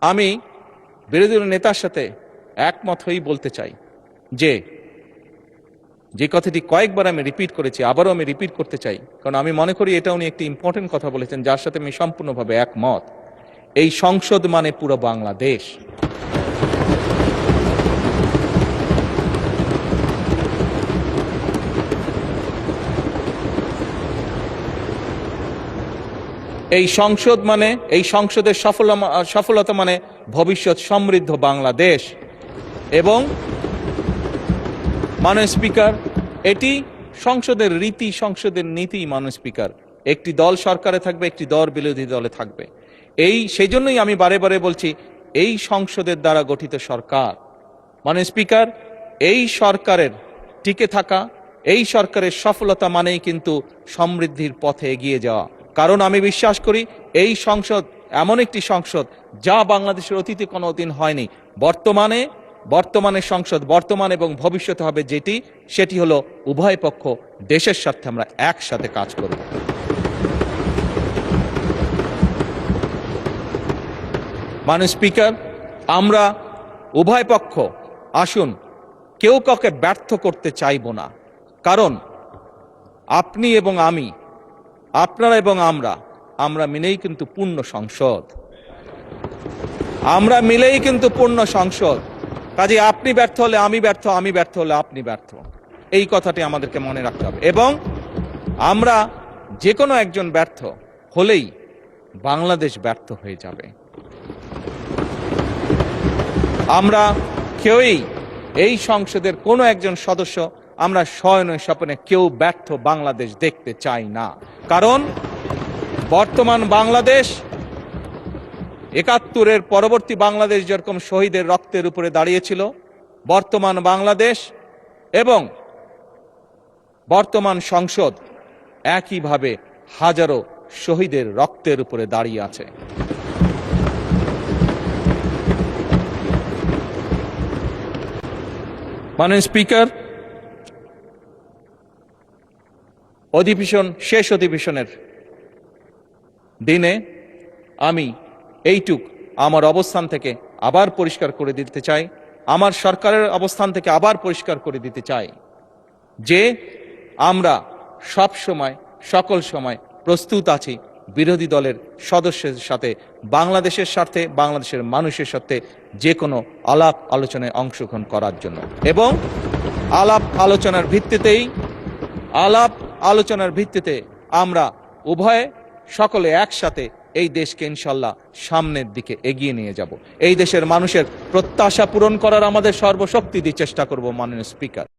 আমি বিরোধী দলের নেতার সাথে একমত হয়েই বলতে চাই যে কথাটি কয়েকবার আমি রিপিট করেছি, আবারও আমি রিপিট করতে চাই, কারণ আমি মনে করি এটা উনি একটি ইম্পর্টেন্ট কথা বলেছেন যার সাথে আমি সম্পূর্ণভাবে একমত। এই সংসদ মানে পুরো বাংলাদেশ। এই সংসদ মানে, এই সংসদের সফলতা মানে ভবিষ্যৎ সমৃদ্ধ বাংলাদেশ। এবং মাননীয় স্পিকার, এটি সংসদের রীতি, সংসদের নীতি। মাননীয় স্পিকার, একটি দল সরকারে থাকবে, একটি দল বিরোধী দলে থাকবে। সেই জন্যই আমি বারে বারে বলছি, এই সংসদের দ্বারা গঠিত সরকার, মাননীয় স্পিকার, এই সরকারের টিকে থাকা, এই সরকারের সফলতা মানেই কিন্তু সমৃদ্ধির পথে এগিয়ে যাওয়া। কারণ আমি বিশ্বাস করি এই সংসদ এমন একটি সংসদ যা বাংলাদেশের অতীতে কোনোদিন হয়নি। বর্তমানে সংসদ, বর্তমান এবং ভবিষ্যতে হবে সেটি হলো উভয় পক্ষ দেশের স্বার্থে আমরা একসাথে কাজ করব। মাননীয় স্পিকার, আমরা উভয় পক্ষ আসুন কেউ কাউকে ব্যর্থ করতে চাইব না। কারণ আপনি এবং আমি, আপনারা এবং আমরা মিলেই কিন্তু পূর্ণ সংসদ। আমরা মিলেই কিন্তু পূর্ণ সংসদ। কাজে আপনি ব্যর্থ হলে আমি ব্যর্থ, আমি ব্যর্থ হলে আপনি ব্যর্থ। এই কথাটি আমাদেরকে মনে রাখতে হবে। এবং আমরা যে কোনো একজন ব্যর্থ হলেই বাংলাদেশ ব্যর্থ হয়ে যাবে। আমরা কেউই এই সংসদের কোনো একজন সদস্য আমরা শয়নে স্বপ্নে কেউ ব্যর্থ বাংলাদেশ দেখতে চাই না। কারণ বর্তমান বাংলাদেশ ৭১-এর পরবর্তী বাংলাদেশ যেরকম শহীদের রক্তের উপরে দাঁড়িয়েছিল, বর্তমান বাংলাদেশ এবং বর্তমান সংসদ একইভাবে হাজারো শহীদের রক্তের উপরে দাঁড়িয়ে আছে। মাননীয় স্পিকার, শেষ অধিবেশনের দিনে আমি আমার অবস্থান থেকে আবার পরিষ্কার করে দিতে চাই, আমার সরকারের অবস্থান থেকে আবার পরিষ্কার করে দিতে চাই যে আমরা সব সময়, সকল সময় প্রস্তুত আছি বিরোধী দলের সদস্যদের সাথে বাংলাদেশের স্বার্থে, বাংলাদেশের মানুষের সাথে যে কোনো আলাপ আলোচনায় অংশগ্রহণ করার জন্য। এবং আলাপ আলোচনার ভিত্তিতে আমরা সকলে একসাথে এই দেশকে ইনশাল্লাহ সামনের দিকে এগিয়ে নিয়ে যাব। এই দেশের মানুষের প্রত্যাশা পূরণ করার আমাদের সর্বশক্তি দিয়ে চেষ্টা করব। মাননীয় স্পিকার।